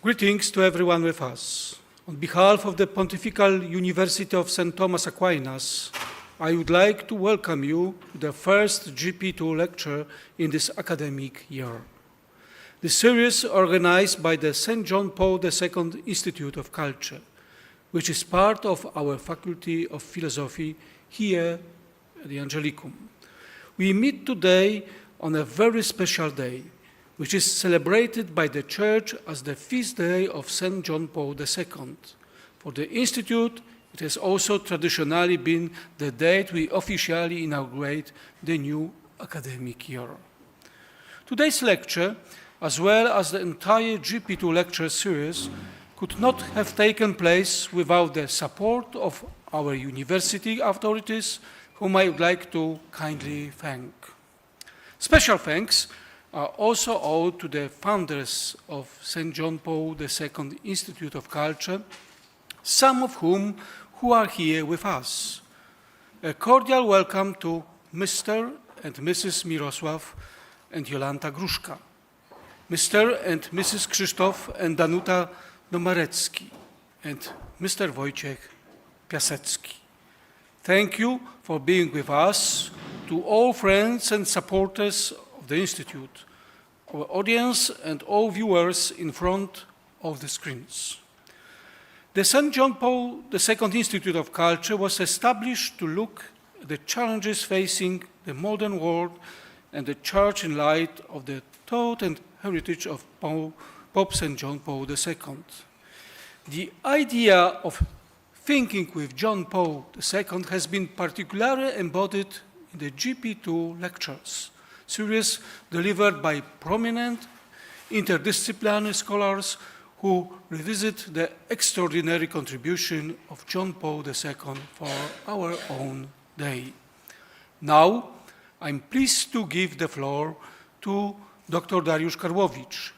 Greetings to everyone with us. On behalf of the Pontifical University of St. Thomas Aquinas, I would like to welcome you to the first JP2 lecture in this academic year. The series organized by the St. John Paul II Institute of Culture, which is part of our Faculty of Philosophy here at the Angelicum. We meet today on a very special day, which is celebrated by the Church as the feast day of St. John Paul II. For the Institute, it has also traditionally been the date we officially inaugurate the new academic year. Today's lecture, as well as the entire JP2 lecture series, could not have taken place without the support of our university authorities, whom I would like to kindly thank. Special thanks are also owed to the founders of St. John Paul II Institute of Culture, some of whom who are here with us. A cordial welcome to Mr. and Mrs. Mirosław and Jolanta Gruszka, Mr. and Mrs. Krzysztof and Danuta Domarecki, and Mr. Wojciech Piasecki. Thank you for being with us, to all friends and supporters of the Institute, our audience and all viewers in front of the screens. The St. John Paul II Institute of Culture was established to look at the challenges facing the modern world and the Church in light of the thought and heritage of Pope St. John Paul II. The idea of thinking with John Paul II has been particularly embodied in the JP2 lectures, series delivered by prominent interdisciplinary scholars who revisit the extraordinary contribution of John Paul II for our own day. Now, I'm pleased to give the floor to Dr. Dariusz Karłowicz,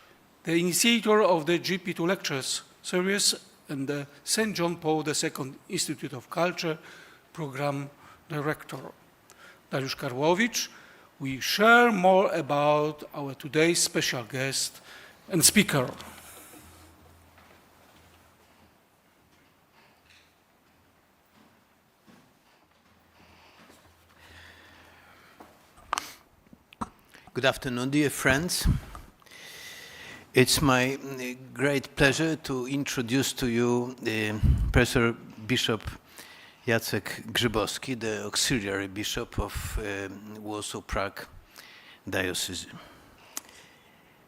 the initiator of the JP2 Lectures series and the St. John Paul II Institute of Culture Program Director. Dariusz Karłowicz will share more about our today's special guest and speaker. Good afternoon, dear friends. It's my great pleasure to introduce to you Professor Bishop Jacek Grzybowski, the auxiliary bishop of Warsaw-Prague Diocese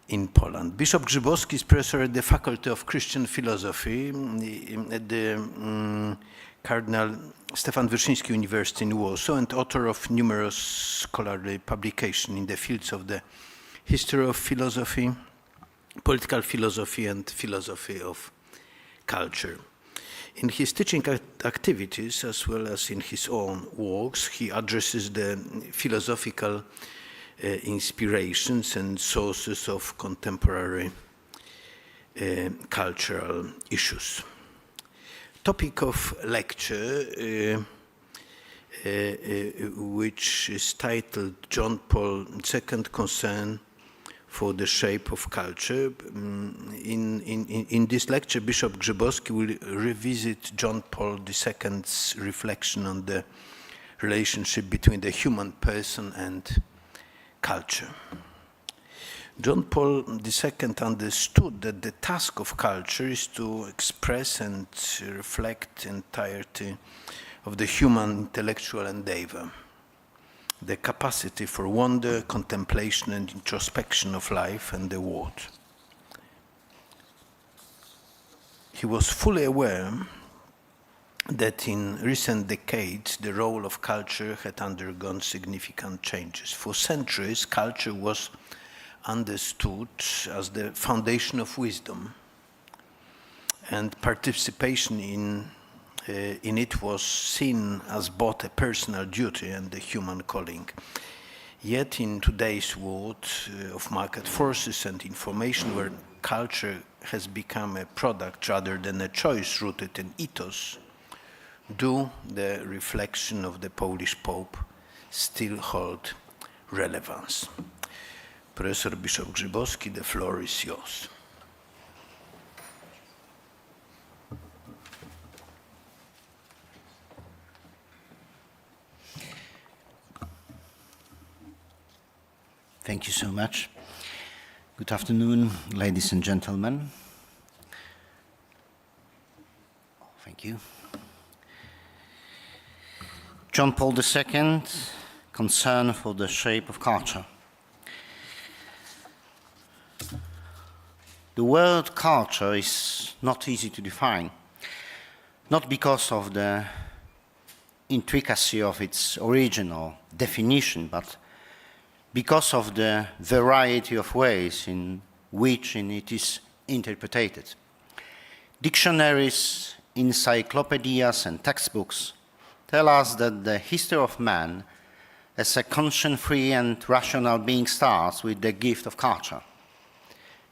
in Poland. Bishop Grzybowski is professor at the Faculty of Christian Philosophy at the Cardinal Stefan Wyszyński University in Warsaw and author of numerous scholarly publications in the fields of the history of philosophy, political philosophy, and philosophy of culture. In his teaching activities, as well as in his own works, he addresses the philosophical inspirations and sources of contemporary cultural issues. Topic of lecture, which is titled John Paul II Concern for the Shape of Culture. In this lecture, Bishop Grzybowski will revisit John Paul II's reflection on the relationship between the human person and culture. John Paul II understood that the task of culture is to express and reflect the entirety of the human intellectual endeavor, the capacity for wonder, contemplation, and introspection of life and the world. He was fully aware that in recent decades the role of culture had undergone significant changes. For centuries, culture was understood as the foundation of wisdom, and participation in it was seen as both a personal duty and a human calling. Yet in today's world of market forces and information, where culture has become a product rather than a choice rooted in ethos, do the reflection of the Polish Pope still hold relevance? Professor Bishop Grzybowski, the floor is yours. Thank you so much. Good afternoon, ladies and gentlemen. Thank you. John Paul II, concern for the shape of culture. The word culture is not easy to define, not because of the intricacy of its original definition, but because of the variety of ways in which it is interpreted. Dictionaries, encyclopedias, and textbooks tell us that the history of man as a conscience-free and rational being starts with the gift of culture.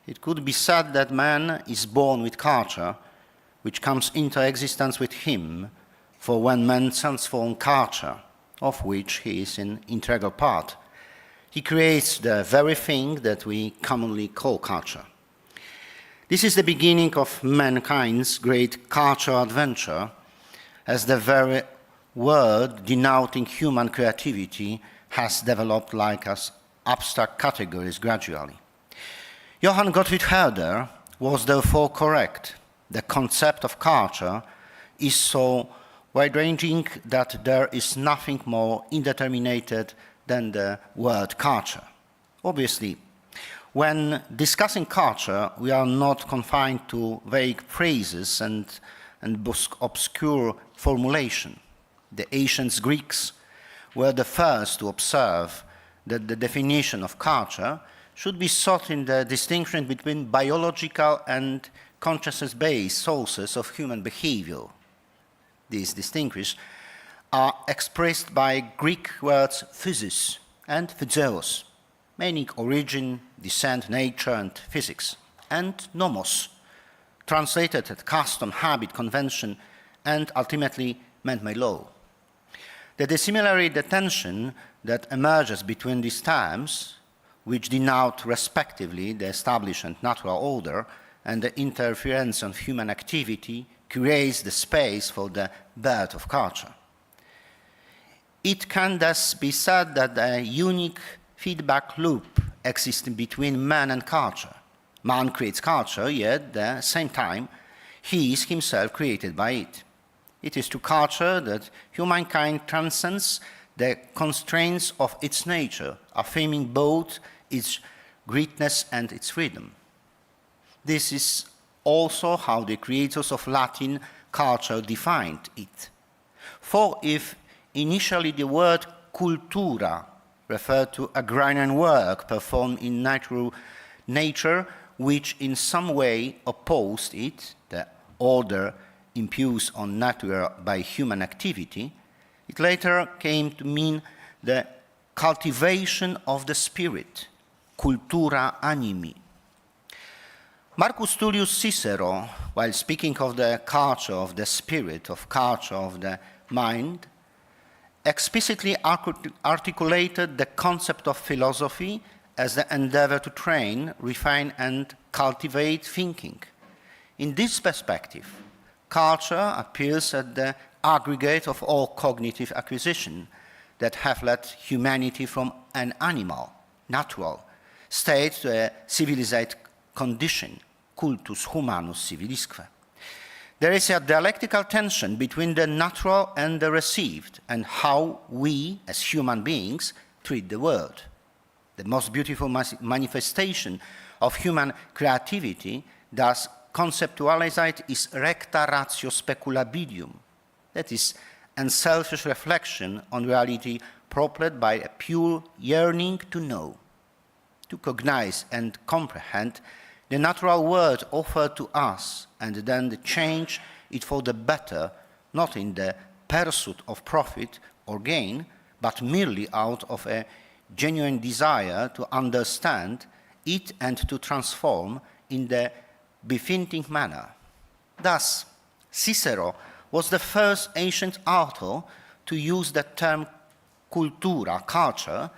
It could be said that man is born with culture, which comes into existence with him, for when man transforms culture, of which he is an integral part, he creates the very thing that we commonly call culture. This is the beginning of mankind's great cultural adventure, as the very word denoting human creativity has developed like as abstract categories gradually. Johann Gottfried Herder was therefore correct. The concept of culture is so wide-ranging that there is nothing more indeterminate than the word culture. Obviously, when discussing culture, we are not confined to vague phrases and obscure formulation. The ancient Greeks were the first to observe that the definition of culture should be sought in the distinction between biological and consciousness-based sources of human behavior. These distinctions are expressed by Greek words physis and physios, meaning origin, descent, nature, and physics, and nomos, translated as custom, habit, convention, and ultimately man-made law. The dissimilarity, the tension that emerges between these terms, which denote respectively the established and natural order and the interference of human activity, creates the space for the birth of culture. It can thus be said that a unique feedback loop exists between man and culture. Man creates culture, yet at the same time, he is himself created by it. It is to culture that humankind transcends the constraints of its nature, affirming both its greatness and its freedom. This is also how the creators of Latin culture defined it. For if initially the word cultura referred to agrarian work performed in natural nature, which in some way opposed it, the order imposed on nature by human activity, it later came to mean the cultivation of the spirit, cultura animi. Marcus Tullius Cicero, while speaking of the culture of the spirit, of culture of the mind, explicitly articulated the concept of philosophy as the endeavor to train, refine, and cultivate thinking. In this perspective, culture appears at the aggregate of all cognitive acquisition that have led humanity from an animal, natural, state to a civilized condition, cultus humanus civilisque. There is a dialectical tension between the natural and the received, and how we, as human beings, treat the world. The most beautiful manifestation of human creativity, thus conceptualized, is recta ratio speculabilium, that is, unselfish reflection on reality propelled by a pure yearning to know, to cognize and comprehend the natural world offered to us, and then to change it for the better, not in the pursuit of profit or gain, but merely out of a genuine desire to understand it and to transform in the befitting manner. Thus, Cicero was the first ancient author to use the term cultura, culture,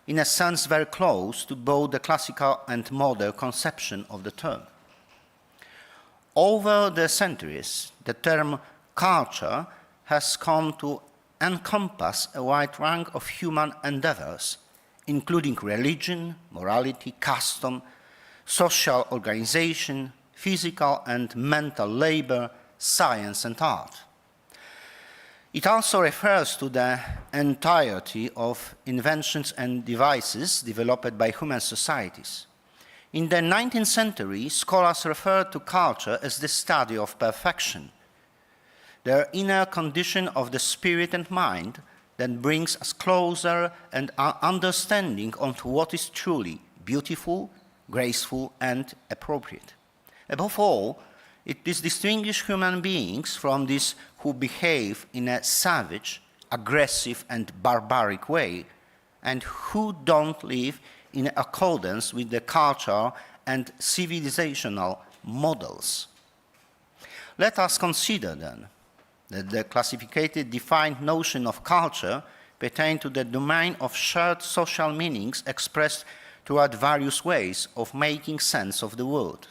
in a sense very close to both the classical and modern conception of the term. Over the centuries, the term culture has come to encompass a wide range of human endeavors, including religion, morality, custom, social organization, physical and mental labor, science and art. It also refers to the entirety of inventions and devices developed by human societies. In the 19th century, scholars referred to culture as the study of perfection, the inner condition of the spirit and mind that brings us closer and understanding onto what is truly beautiful, graceful, and appropriate. Above all, it distinguishes human beings from these who behave in a savage, aggressive, and barbaric way, and who don't live in accordance with the cultural and civilizational models. Let us consider then that the classified defined notion of culture pertains to the domain of shared social meanings expressed toward various ways of making sense of the world.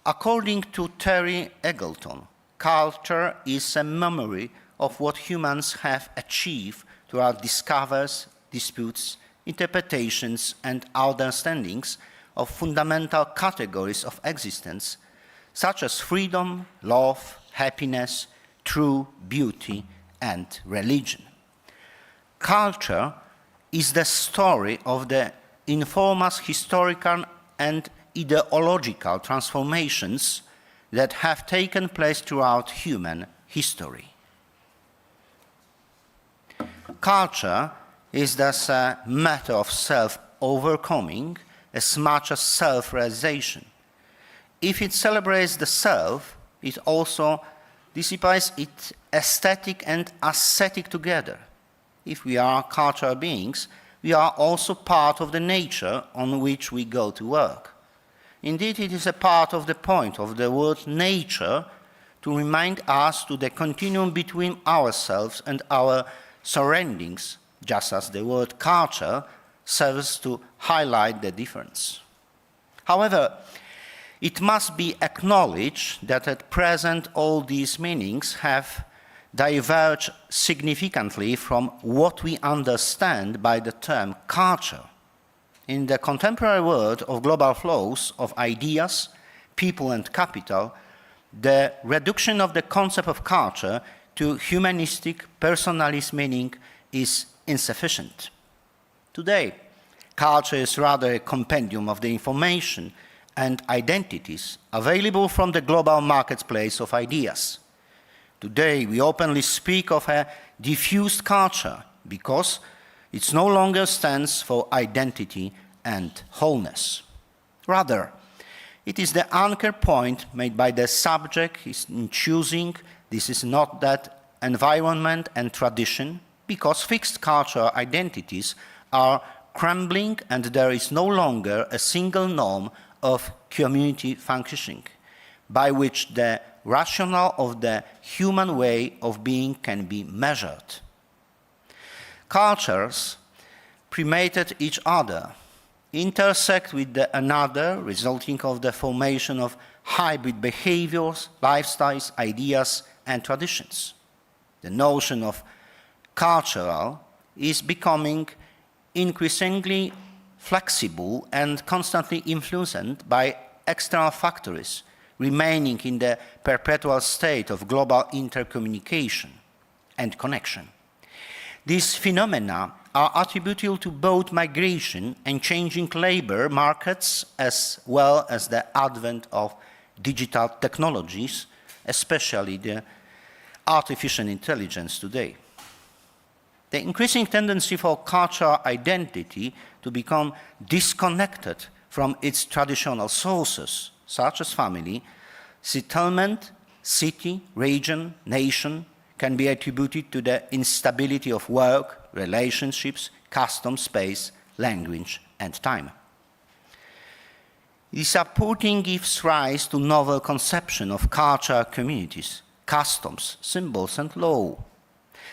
According to Terry Eggleton, culture is a memory of what humans have achieved throughout discoveries, disputes, interpretations, and understandings of fundamental categories of existence, such as freedom, love, happiness, true beauty, and religion. Culture is the story of the enormous historical and ideological transformations that have taken place throughout human history. Culture is thus a matter of self-overcoming as much as self-realization. If it celebrates the self, it also dissipates its aesthetic and ascetic together. If we are cultural beings, we are also part of the nature on which we go to work. Indeed, it is a part of the point of the word nature to remind us to the continuum between ourselves and our surroundings, just as the word culture serves to highlight the difference. However, it must be acknowledged that at present all these meanings have diverged significantly from what we understand by the term culture. In the contemporary world of global flows of ideas, people, and capital, the reduction of the concept of culture to humanistic, personalist meaning is insufficient. Today, culture is rather a compendium of the information and identities available from the global marketplace of ideas. Today, we openly speak of a diffused culture because it no longer stands for identity and wholeness. Rather, it is the anchor point made by the subject in choosing this is not that environment and tradition, because fixed cultural identities are crumbling and there is no longer a single norm of community functioning by which the rationale of the human way of being can be measured. Cultures primated each other, intersect with another, resulting of the formation of hybrid behaviors, lifestyles, ideas, and traditions. The notion of cultural is becoming increasingly flexible and constantly influenced by external factors, remaining in the perpetual state of global intercommunication and connection. These phenomena are attributable to both migration and changing labor markets, as well as the advent of digital technologies, especially the artificial intelligence today. The increasing tendency for cultural identity to become disconnected from its traditional sources, such as family, settlement, city, region, nation, can be attributed to the instability of work, relationships, custom, space, language, and time. This uprooting gives rise to novel conception of cultural communities, customs, symbols, and law.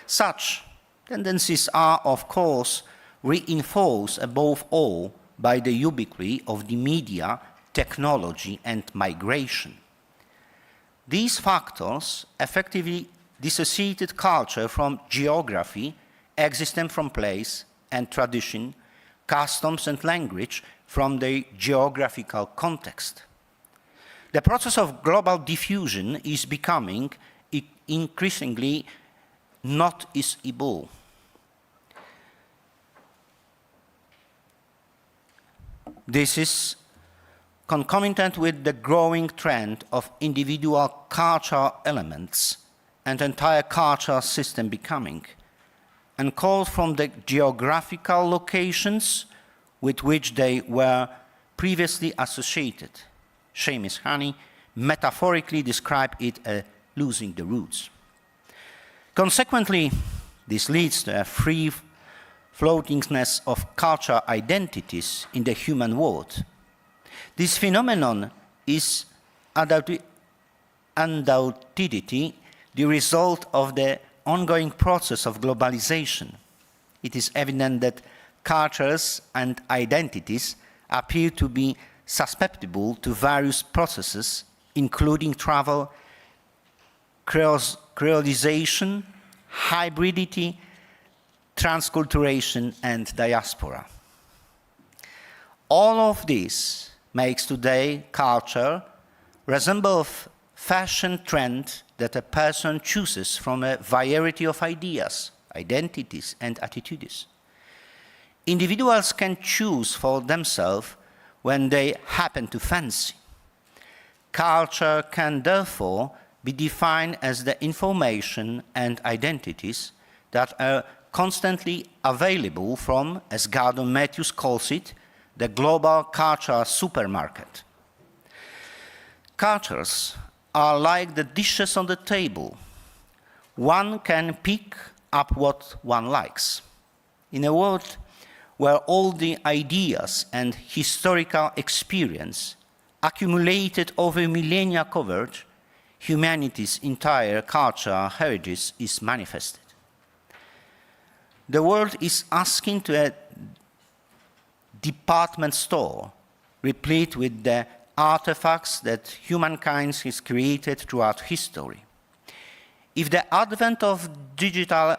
Such tendencies are, of course, reinforced above all by the ubiquity of the media, technology, and migration. These factors effectively dissociated culture from geography, existence from place, and tradition, customs, and language from their geographical context. The process of global diffusion is becoming increasingly noticeable. This is concomitant with the growing trend of individual cultural elements and entire cultural system becoming, and called from the geographical locations with which they were previously associated. Seamus Honey metaphorically described it as losing the roots. Consequently, this leads to a free floatingness of cultural identities in the human world. This phenomenon is undoubtedly the result of the ongoing process of globalization. It is evident that cultures and identities appear to be susceptible to various processes, including travel, creolization, hybridity, transculturation, and diaspora. All of this makes today culture resemble a fashion trend that a person chooses from a variety of ideas, identities, and attitudes. Individuals can choose for themselves when they happen to fancy. Culture can therefore be defined as the information and identities that are constantly available from, as Gordon Matthews calls it, the global cultural supermarket. Cultures are like the dishes on the table. One can pick up what one likes. In a world where all the ideas and historical experience accumulated over millennia covered, humanity's entire cultural heritage is manifested. The world is akin to a department store replete with the artifacts that humankind has created throughout history. If the advent of digital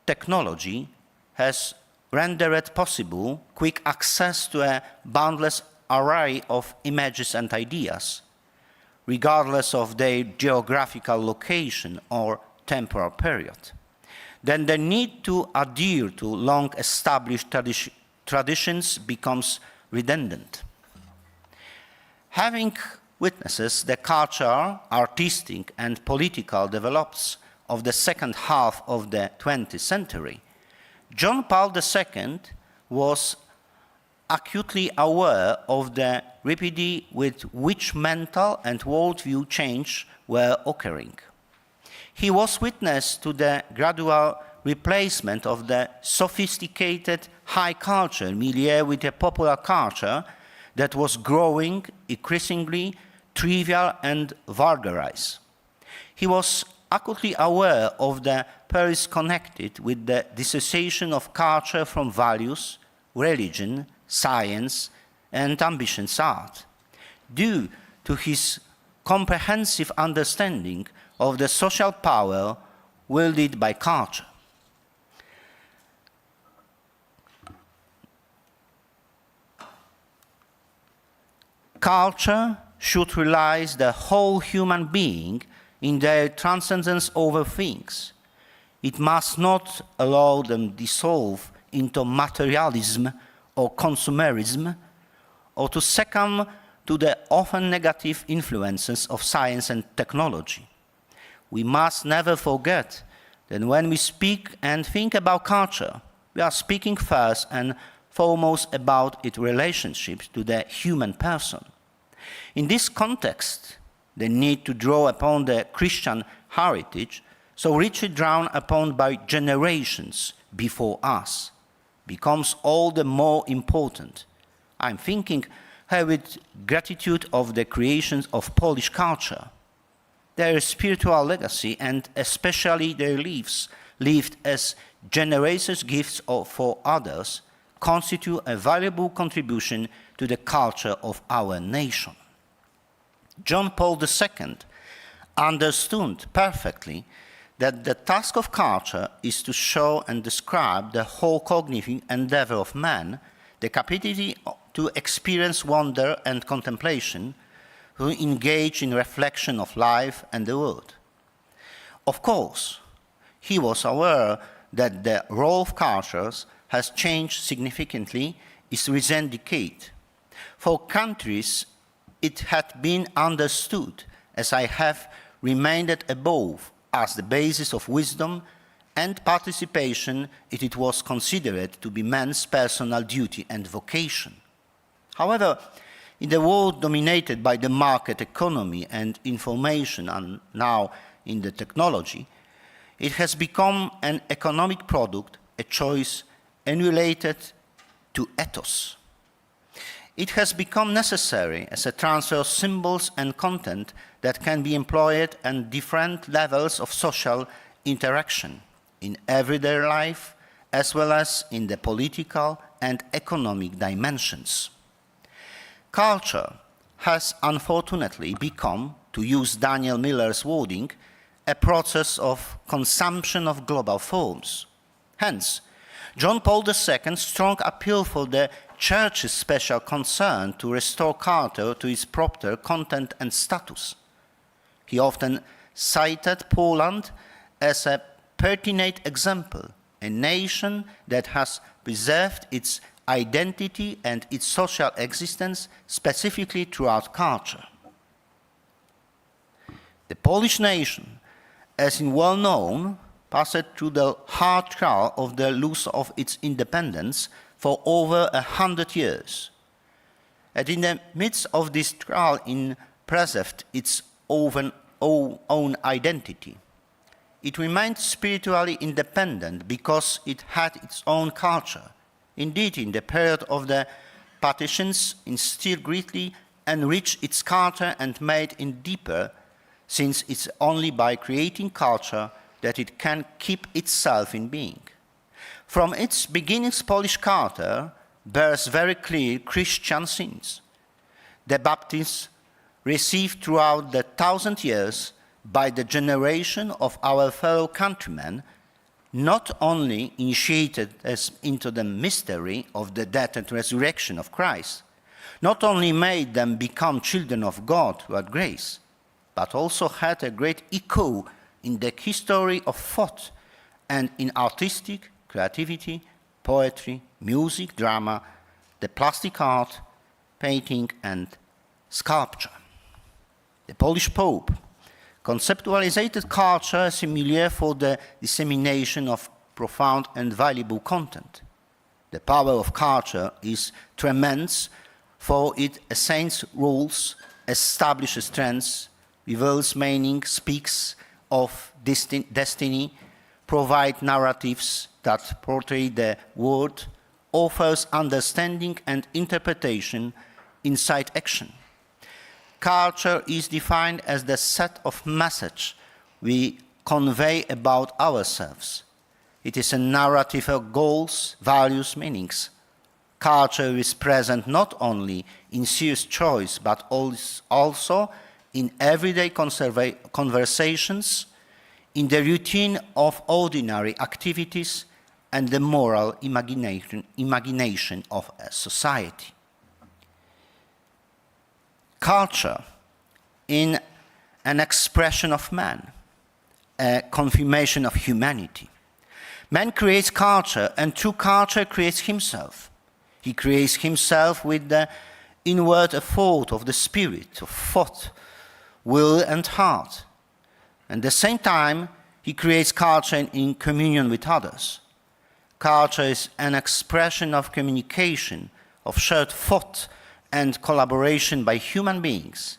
technology has rendered possible quick access to a boundless array of images and ideas, regardless of their geographical location or temporal period, then the need to adhere to long-established traditions becomes redundant. Having witnesses the cultural, artistic, and political developments of the second half of the 20th century, John Paul II was acutely aware of the rapidity with which mental and worldview change were occurring. He was witness to the gradual replacement of the sophisticated high culture milieu with a popular culture that was growing increasingly trivial and vulgarized. He was acutely aware of the perils connected with the dissociation of culture from values, religion, science, and ambitious art, due to his comprehensive understanding of the social power wielded by culture. Culture should realize the whole human being in their transcendence over things. It must not allow them dissolve into materialism or consumerism, or to succumb to the often negative influences of science and technology. We must never forget that when we speak and think about culture, we are speaking first and foremost about its relationships to the human person. In this context, the need to draw upon the Christian heritage, so richly drawn upon by generations before us, becomes all the more important. I'm thinking here with gratitude of the creations of Polish culture, their spiritual legacy, and especially their lives, lived as generous gifts for others, constitute a valuable contribution to the culture of our nation. John Paul II understood perfectly that the task of culture is to show and describe the whole cognitive endeavor of man, the capacity to experience wonder and contemplation, to engage in reflection of life and the world. Of course, he was aware that the role of cultures has changed significantly in recent decade. For countries, it had been understood, as I have remained above, as the basis of wisdom and participation, it was considered to be man's personal duty and vocation. However, in the world dominated by the market economy and information, and now in the technology, it has become an economic product, a choice unrelated to ethos. It has become necessary as a transfer of symbols and content that can be employed at different levels of social interaction in everyday life, as well as in the political and economic dimensions. Culture has unfortunately become, to use Daniel Miller's wording, a process of consumption of global forms. Hence, John Paul II's strong appeal for the Church's special concern to restore culture to its proper content and status. He often cited Poland as a pertinent example, a nation that has preserved its identity and its social existence specifically throughout culture. The Polish nation, as is well known, passed through the hard trial of the loss of its independence for over 100 years. And in the midst of this trial, it preserved its own identity. It remained spiritually independent because it had its own culture. Indeed, in the period of the partitions, it still greatly enriched its culture and made it deeper, since it's only by creating culture that it can keep itself in being. From its beginnings, Polish culture bears very clear Christian scenes. The baptism received throughout the 1,000 years by the generation of our fellow countrymen not only initiated us into the mystery of the death and resurrection of Christ, not only made them become children of God through grace, but also had a great echo in the history of thought and in artistic, creativity, poetry, music, drama, the plastic art, painting, and sculpture. The Polish Pope conceptualized culture as a milieu for the dissemination of profound and valuable content. The power of culture is tremendous, for it assigns rules, establishes trends, reveals meaning, speaks of destiny, provides narratives that portray the world, offers understanding and interpretation, incite action. Culture is defined as the set of messages we convey about ourselves. It is a narrative of goals, values, meanings. Culture is present not only in serious choice, but also in everyday conversations, in the routine of ordinary activities, and the moral imagination of a society. Culture in an expression of man, a confirmation of humanity. Man creates culture, and through culture creates himself. He creates himself with the inward effort of the spirit, of thought, will, and heart. At the same time, he creates culture in communion with others. Culture is an expression of communication, of shared thought, and collaboration by human beings.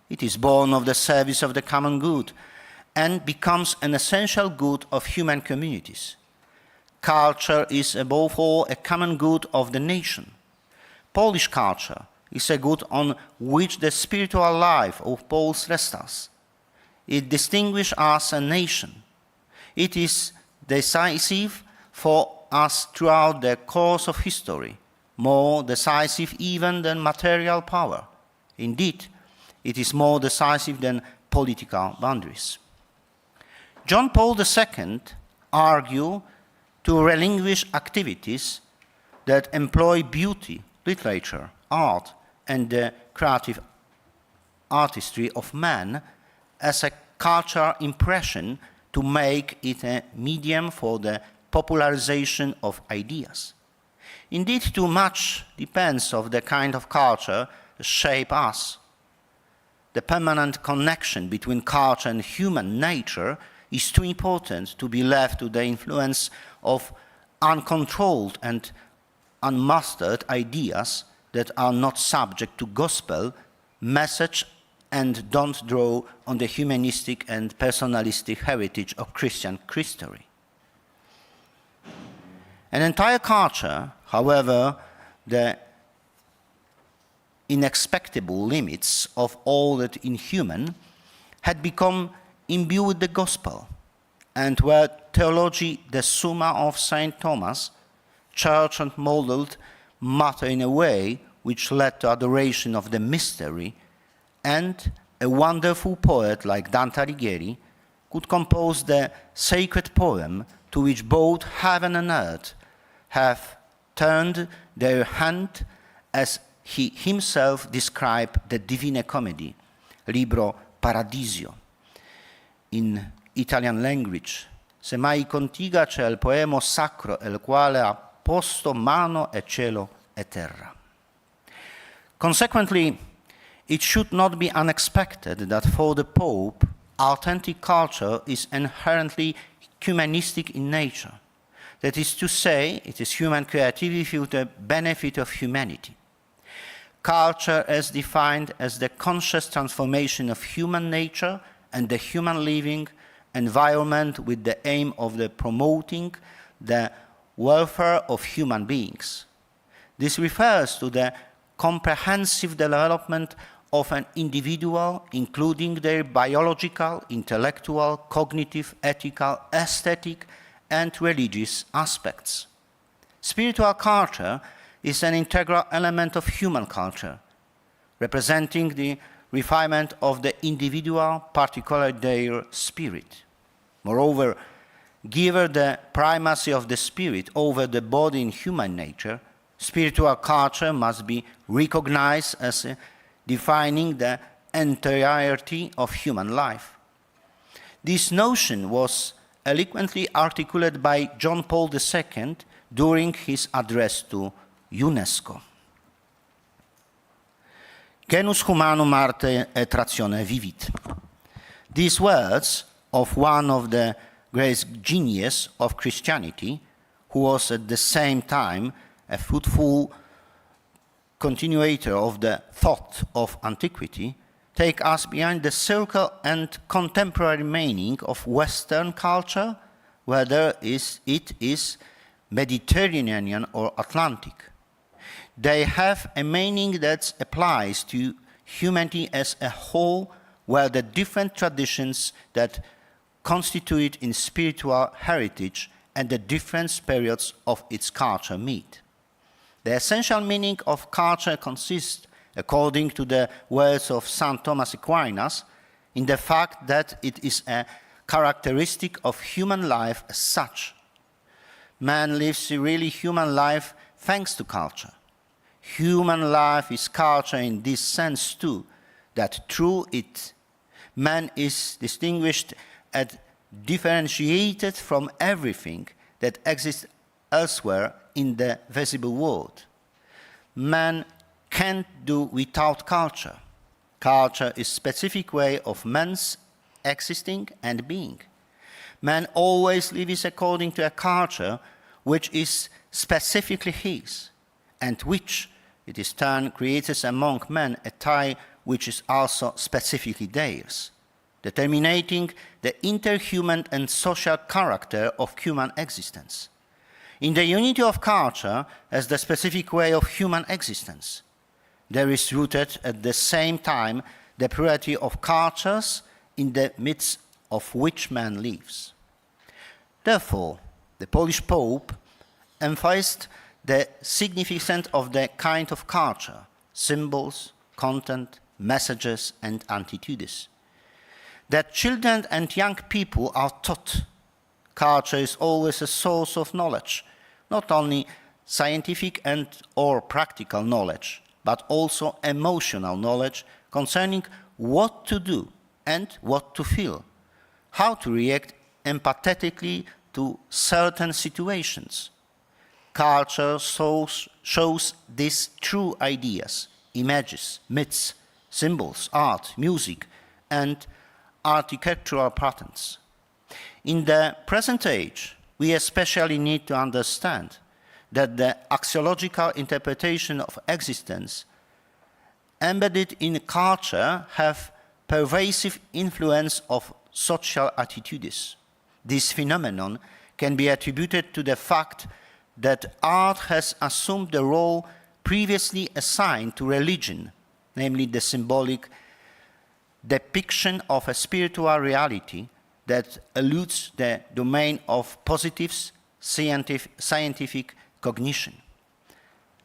It is born of the service of the common good and becomes an essential good of human communities. Culture is above all a common good of the nation. Polish culture is a good on which the spiritual life of Poles rests. It distinguishes us a nation. It is decisive for us throughout the course of history, more decisive even than material power. Indeed, it is more decisive than political boundaries. John Paul II argued to relinquish activities that employ beauty, literature, art, and the creative artistry of man as a cultural impression to make it a medium for the popularization of ideas. Indeed, too much depends on the kind of culture that shape us. The permanent connection between culture and human nature is too important to be left to the influence of uncontrolled and unmastered ideas that are not subject to gospel message and don't draw on the humanistic and personalistic heritage of Christian history. An entire culture, however, the inexpectable limits of all that inhuman, had become imbued with the gospel, and were theology the summa of St. Thomas, church and modeled matter in a way which led to adoration of the mystery, and a wonderful poet like Dante Alighieri could compose the sacred poem to which both heaven and earth have turned their hand, as he himself described the Divine Comedy, Libro Paradisio, in Italian language. Se mai contiga c'è il poema sacro, el quale ha posto mano e cielo e terra. Consequently, it should not be unexpected that for the Pope, authentic culture is inherently humanistic in nature. That is to say, it is human creativity for the benefit of humanity. Culture is defined as the conscious transformation of human nature and the human living environment with the aim of the promoting the welfare of human beings. This refers to the comprehensive development of an individual, including their biological, intellectual, cognitive, ethical, aesthetic, and religious aspects. Spiritual culture is an integral element of human culture, representing the refinement of the individual, particularly their spirit. Moreover, given the primacy of the spirit over the body in human nature, spiritual culture must be recognized as defining the entirety of human life. This notion was eloquently articulated by John Paul II during his address to UNESCO. Genus humanum arte et ratione vivit. These words of one of the great genius of Christianity, who was at the same time a fruitful continuator of the thought of antiquity, take us behind the circle and contemporary meaning of Western culture, whether it is Mediterranean or Atlantic. They have a meaning that applies to humanity as a whole, where the different traditions that constitute in spiritual heritage and the different periods of its culture meet. The essential meaning of culture consists, according to the words of St. Thomas Aquinas, in the fact that it is a characteristic of human life as such. Man lives a really human life thanks to culture. Human life is culture in this sense too, that through it, man is distinguished and differentiated from everything that exists elsewhere in the visible world. Man can't do without culture. Culture is a specific way of man's existing and being. Man always lives according to a culture which is specifically his, and which, it is turn, creates among men a tie which is also specifically theirs, determining the interhuman and social character of human existence. In the unity of culture as the specific way of human existence, there is rooted at the same time the purity of cultures in the midst of which man lives. Therefore, the Polish Pope emphasized the significance of the kind of culture, symbols, content, messages, and attitudes. That children and young people are taught culture is always a source of knowledge, not only scientific and or practical knowledge, but also emotional knowledge concerning what to do and what to feel, how to react empathetically to certain situations. Culture shows these true ideas, images, myths, symbols, art, music, and architectural patterns. In the present age, we especially need to understand that the axiological interpretation of existence embedded in culture have pervasive influence of social attitudes. This phenomenon can be attributed to the fact that art has assumed the role previously assigned to religion, namely the symbolic depiction of a spiritual reality that eludes the domain of positive scientific cognition.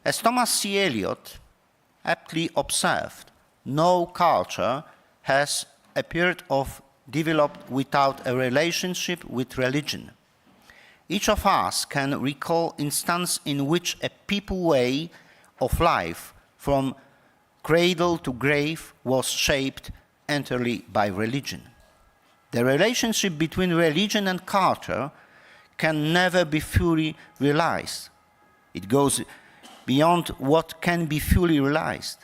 As Thomas C. Eliot aptly observed, no culture has appeared or developed without a relationship with religion. Each of us can recall instances in which a people way of life from cradle to grave was shaped entirely by religion. The relationship between religion and culture can never be fully realized. It goes beyond what can be fully realized.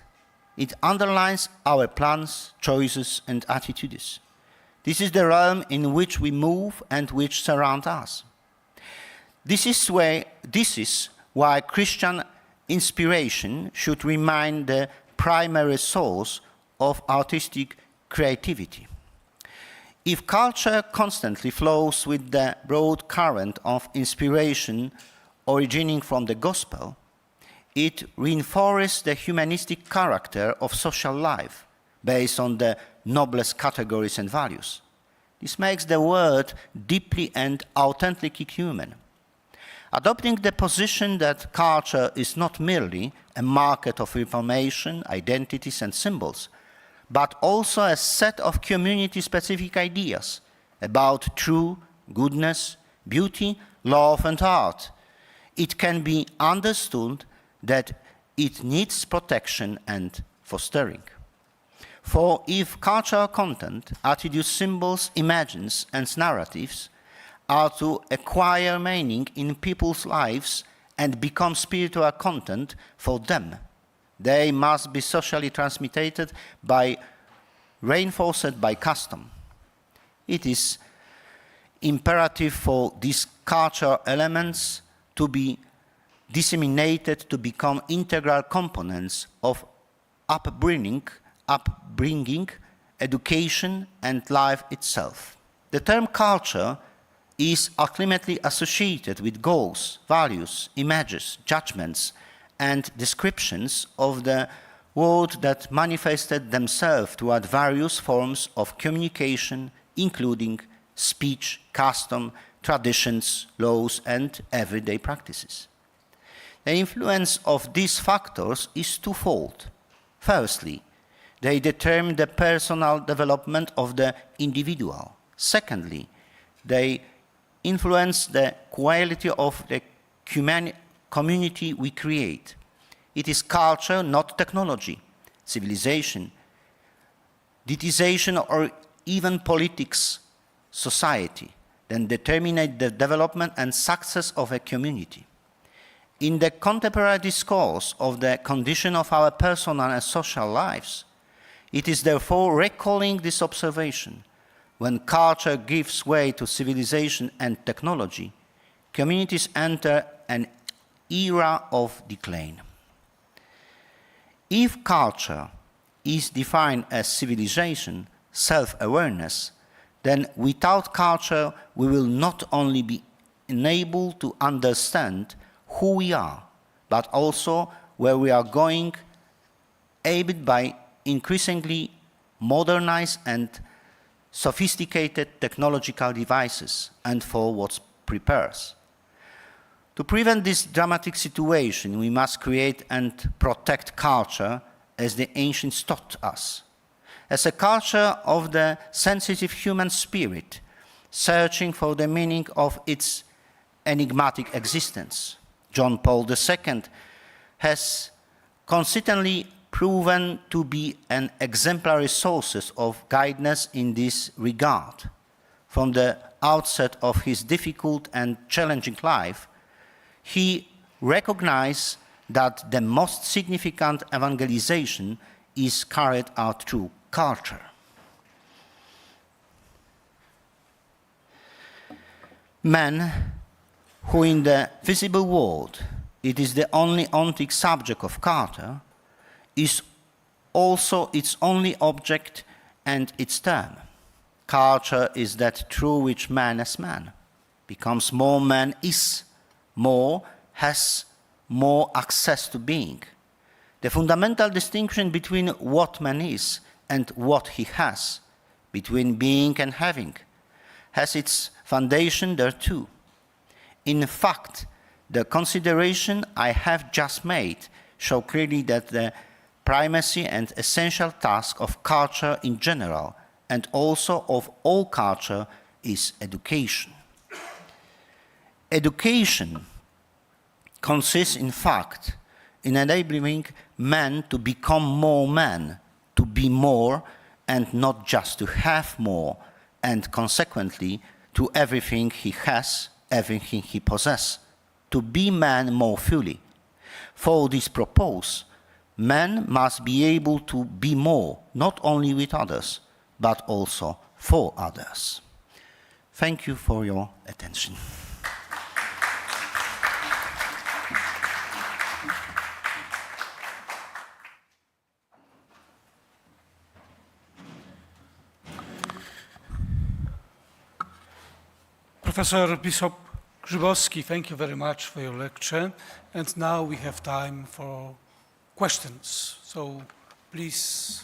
It underlines our plans, choices, and attitudes. This is the realm in which we move and which surround us. This is why Christian inspiration should remain the primary source of artistic creativity. If culture constantly flows with the broad current of inspiration originating from the gospel, it reinforces the humanistic character of social life based on the noblest categories and values. This makes the world deeply and authentically human. Adopting the position that culture is not merely a market of information, identities, and symbols, but also a set of community-specific ideas about truth, goodness, beauty, love, and art, it can be understood that it needs protection and fostering. For if cultural content, attitudes, symbols, images, and narratives are to acquire meaning in people's lives and become spiritual content for them, they must be socially transmitted reinforced by custom. It is imperative for these cultural elements to be disseminated to become integral components of upbringing, education, and life itself. The term culture is ultimately associated with goals, values, images, judgments, and descriptions of the world that manifested themselves toward various forms of communication, including speech, custom, traditions, laws, and everyday practices. The influence of these factors is twofold. Firstly, they determine the personal development of the individual. Secondly, they influence the quality of the community we create. It is culture, not technology, civilization, dietization, or even politics, society, that determine the development and success of a community. In the contemporary discourse of the condition of our personal and social lives, it is therefore recalling this observation. When culture gives way to civilization and technology, communities enter an era of decline. If culture is defined as civilization, self-awareness, then without culture we will not only be enabled to understand who we are, but also where we are going, aided by increasingly modernized and sophisticated technological devices and for what prepares. To prevent this dramatic situation, we must create and protect culture as the ancients taught us, as a culture of the sensitive human spirit, searching for the meaning of its enigmatic existence. John Paul II, has consistently proven to be an exemplary source of guidance in this regard. From the outset of his difficult and challenging life, he recognized that the most significant evangelization is carried out through culture. Man, who in the visible world it is the only ontic subject of culture, is also its only object and its term. Culture is that through which man as man becomes more man is, more has more access to being. The fundamental distinction between what man is and what he has, between being and having, has its foundation there too. In fact, the consideration I have just made show clearly that the primacy and essential task of culture in general, and also of all culture, is education. Education consists, in fact, in enabling man to become more man, to be more, and not just to have more, and consequently to everything he has, everything he possesses, to be man more fully. For this purpose, man must be able to be more, not only with others, but also for others. Thank you for your attention. Professor Bishop Grzybowski, thank you very much for your lecture. And now we have time for questions. So please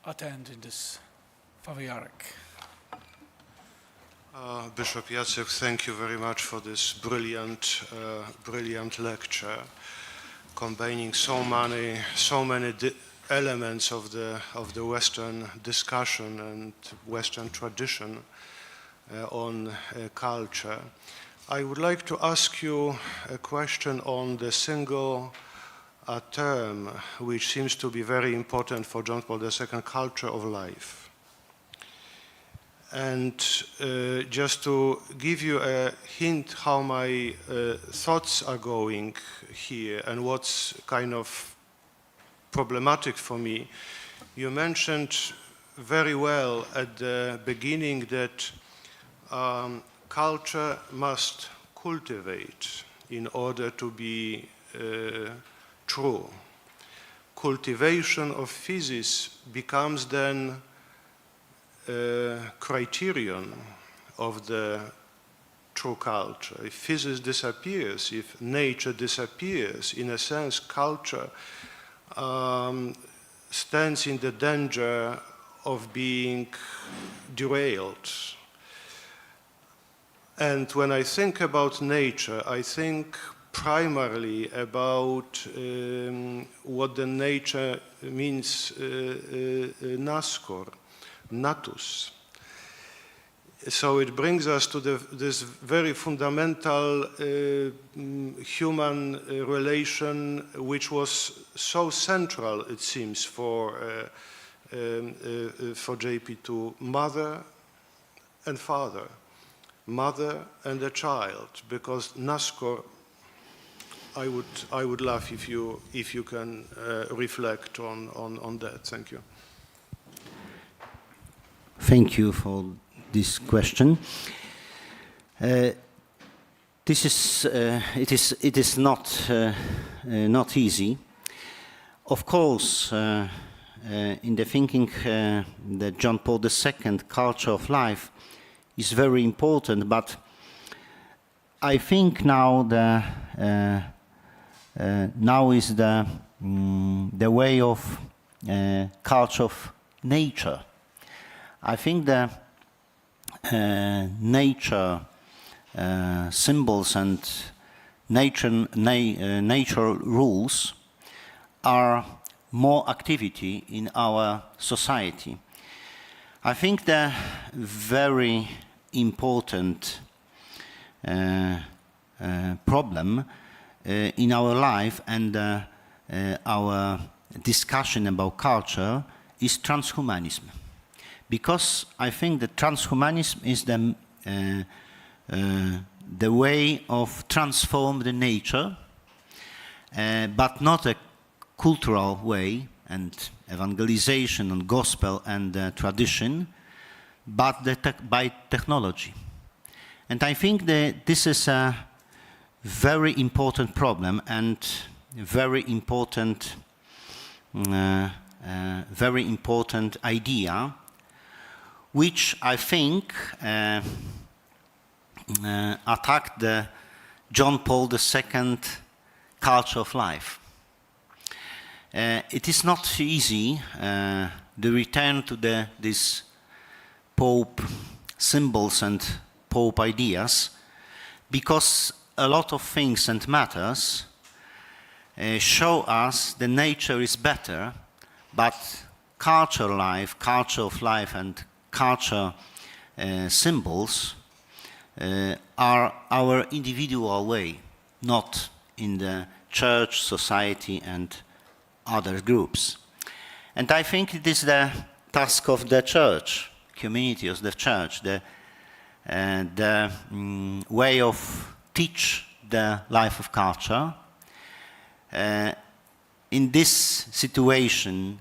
attend in this Fawiarek. Bishop Jacek, thank you very much for this brilliant lecture, combining so many elements of the Western discussion and Western tradition on culture. I would like to ask you a question on the single term which seems to be very important for John Paul II, culture of life. And just to give you a hint how my thoughts are going here and what's kind of problematic for me, you mentioned very well at the beginning that culture must cultivate in order to be true. Cultivation of physis becomes then a criterion of the true culture. If physis disappears, if nature disappears, in a sense, culture stands in the danger of being derailed. And when I think about nature, I think primarily about what the nature means, naskor, natus. So it brings us to this very fundamental human relation, which was so central, it seems, for JP2, mother and father, mother and a child, because naskor, I would love if you can reflect on that. Thank you. Thank you for this question. It is not easy. Of course, in the thinking that John Paul II, culture of life, is very important, but I think now now is the way of culture of nature. I think the nature symbols and nature rules are more activity in our society. I think the very important problem in our life and our discussion about culture is transhumanism. Because I think that transhumanism is the way of transform the nature, but not a cultural way and evangelization and gospel and tradition, but by technology. And I think that this is a very important problem and very important idea, which I think attacked the John Paul II culture of life. It is not easy the return to these Pope symbols and Pope ideas, because a lot of things and matters show us the nature is better, but culture of life and culture symbols are our individual way, not in the church, society and other groups. And I think it is the task of the church, community of the church, the way of teach the life of culture. In this situation,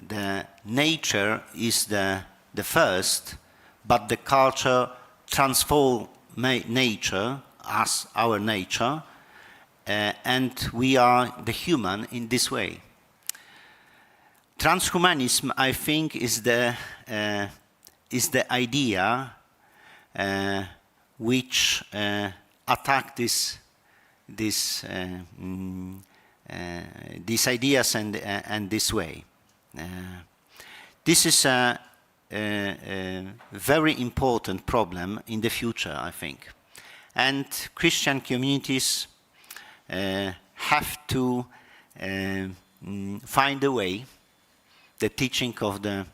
the nature is the first, but the culture transforms nature as our nature, and we are the human in this way. Transhumanism, I think, is the idea which attack these ideas and this way. This is a very important problem in the future, I think. And Christian communities have to find a way, the teaching of the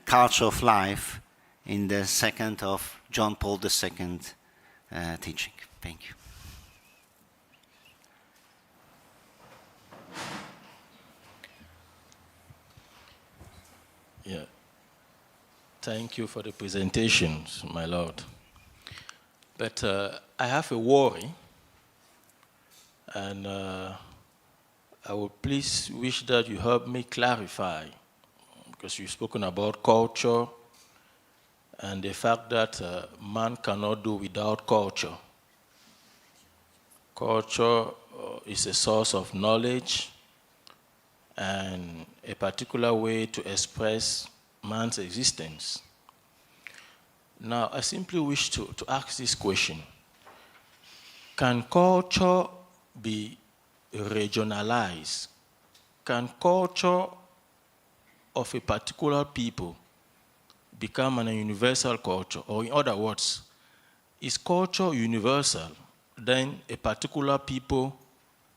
culture of life in the second of John Paul II teaching. Thank you. Yeah. Thank you for the presentations, my Lord. But I have a worry, and I would please wish that you help me clarify, because you've spoken about culture and the fact that man cannot do without culture. Culture is a source of knowledge and a particular way to express man's existence. Now, I simply wish to ask this question. Can culture be regionalized? Can culture of a particular people become a universal culture? Or in other words, is culture universal, then a particular people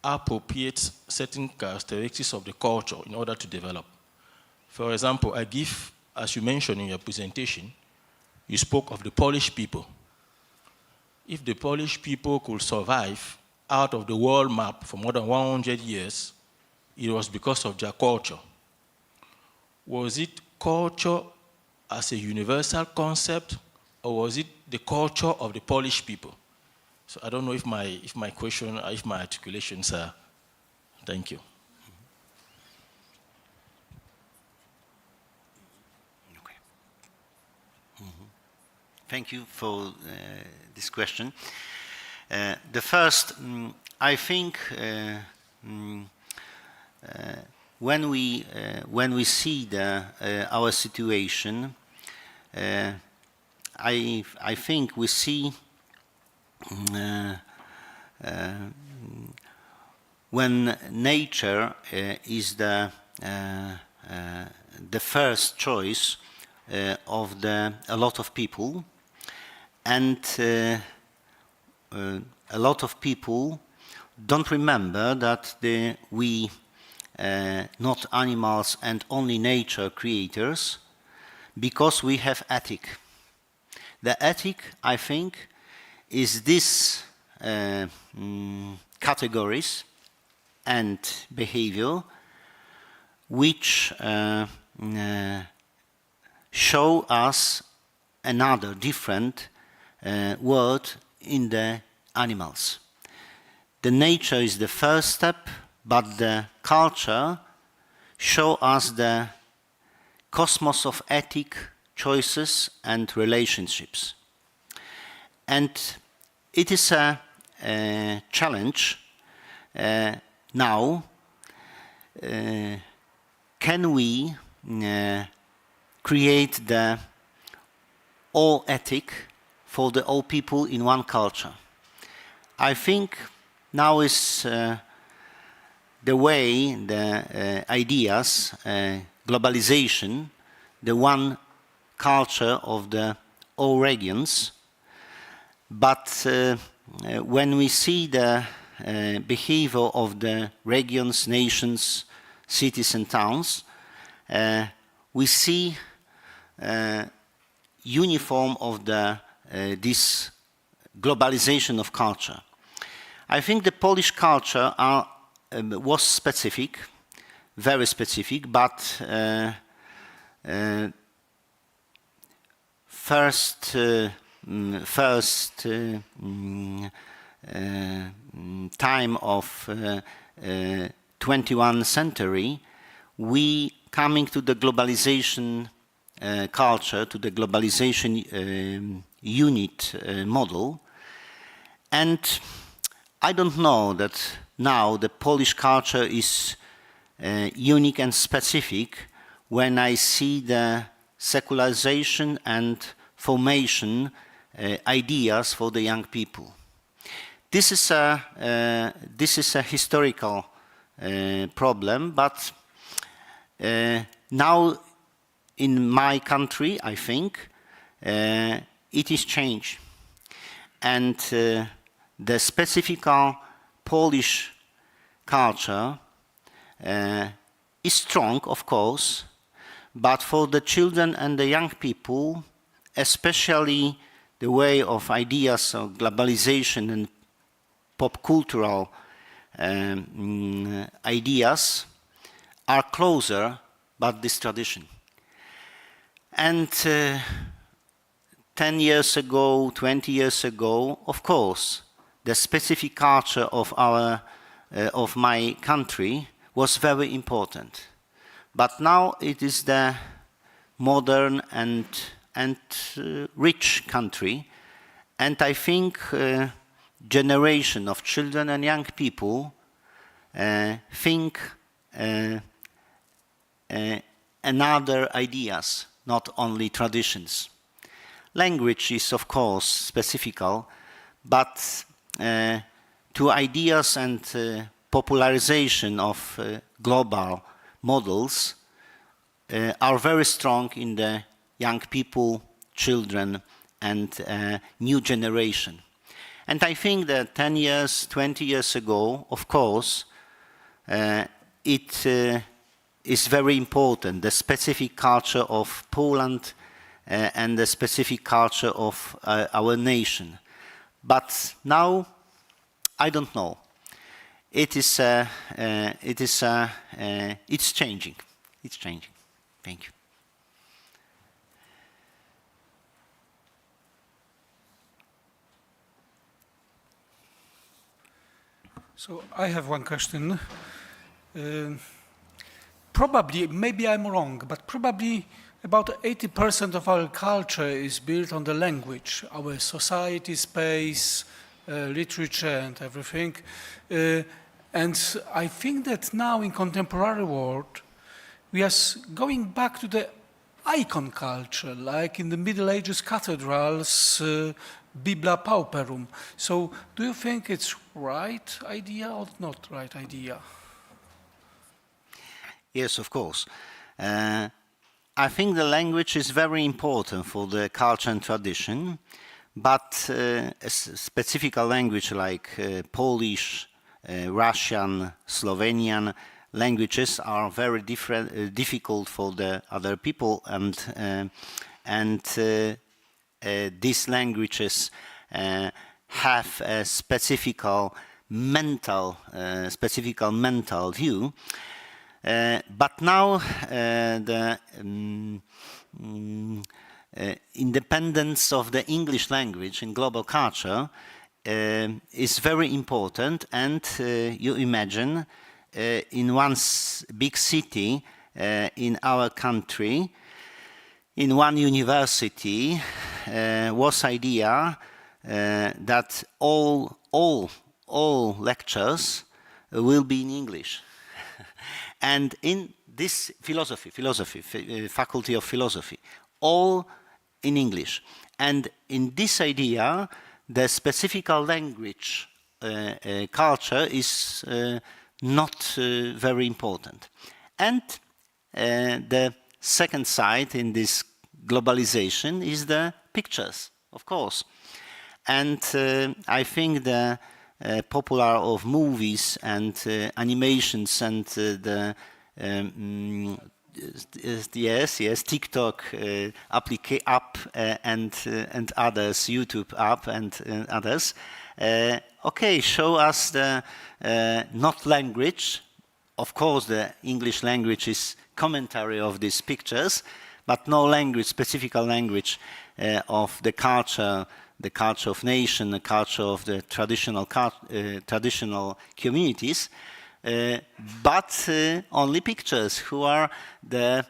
appropriate certain characteristics of the culture in order to develop? For example, I give, as you mentioned in your presentation, you spoke of the Polish people. If the Polish people could survive out of the world map for more than 100 years, it was because of their culture. Was it culture as a universal concept, or was it the culture of the Polish people? So I don't know if my question, if my articulations are. Thank you. Okay. Thank you for this question. The first, I think, when we see our situation, I think we see when nature is the first choice of a lot of people, and a lot of people don't remember that we not animals and only nature creators, because we have ethic. The ethic, I think, is this categories and behavior which show us another different world in the animals. The nature is the first step, but the culture show us the cosmos of ethic, choices and relationships. And it is a challenge now. Can we create the all ethic for the all people in one culture? I think now is the way, the ideas, globalization, the one culture of the all regions. But when we see the behavior of the regions, nations, cities and towns, we see uniform of the this globalization of culture. I think the Polish culture was specific, very specific, but first time of 21st century, we coming to the globalization culture, to the globalization unit model. And I don't know that now the Polish culture is unique and specific when I see the secularization and formation ideas for the young people. This is a historical problem, but now in my country, I think, it is changed. And the specific Polish culture is strong, of course, but for the children and the young people, especially the way of ideas of globalization and pop cultural ideas are closer but this tradition. And 10 years ago, 20 years ago, of course, the specific culture of of my country was very important. But now it is the modern and rich country, and I think generation of children and young people think another ideas, not only traditions. Language is of course specifical, but to ideas and popularization of global models are very strong in the young people, children, and new generation. And I think that 10 years, 20 years ago, of course, it is very important, the specific culture of Poland and the specific culture of our nation. But now, I don't know. It's changing. It's changing. Thank you. So I have one question. Probably, maybe I'm wrong, but probably about 80% of our culture is built on the language, our society space, literature and everything. And I think that now in contemporary world, we are going back to the icon culture, like in the Middle Ages cathedrals, Biblia Pauperum. So do you think it's right idea or not right idea? Yes, of course. I think the language is very important for the culture and tradition, but a specific language like Polish, Russian, Slovenian languages are very difficult for the other people, and these languages have a specific mental view. But now the independence of the English language in global culture is very important, and you imagine in one big city in our country, in one university, was idea that all lectures will be in English. And in this faculty of philosophy, all in English. And in this idea, the specific language culture is not very important. And the second side in this globalization is the pictures, of course. And I think the popular of movies and animations and the TikTok app and others, YouTube app and others, show us the not language. Of course, the English language is commentary of these pictures, but no language, specific language of the culture of nation, the culture of the traditional communities, but only pictures who are the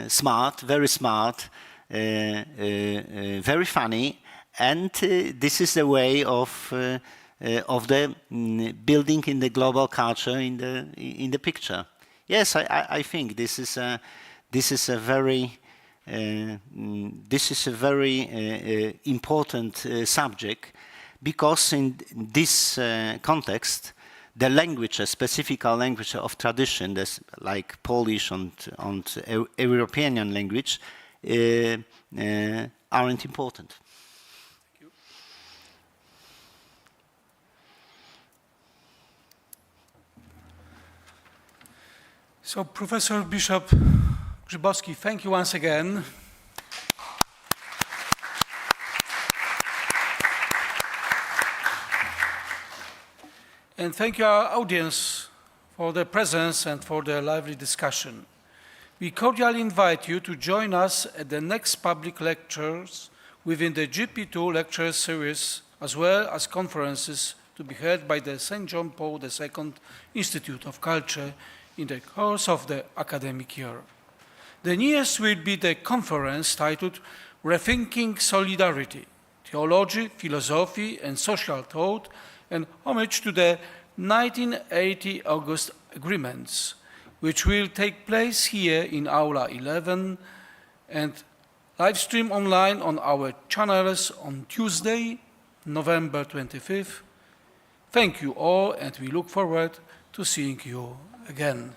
smart, very funny, and this is the way of the building in the global culture in the picture. Yes, I think this is a very important subject, because in this context, the language, a specific language of tradition, like Polish and European language, aren't important. Thank you. So, Professor Bishop Grzybowski, thank you once again. And thank you, our audience, for their presence and for their lively discussion. We cordially invite you to join us at the next public lectures within the JP2 Lecture series, as well as conferences to be held by the St. John Paul II Institute of Culture in the course of the academic year. The nearest will be the conference titled Rethinking Solidarity, Theology, Philosophy, and Social Thought, and homage to the 1980 August Agreements, which will take place here in Aula 11 and live stream online on our channels on Tuesday, November 25th. Thank you all, and we look forward to seeing you again.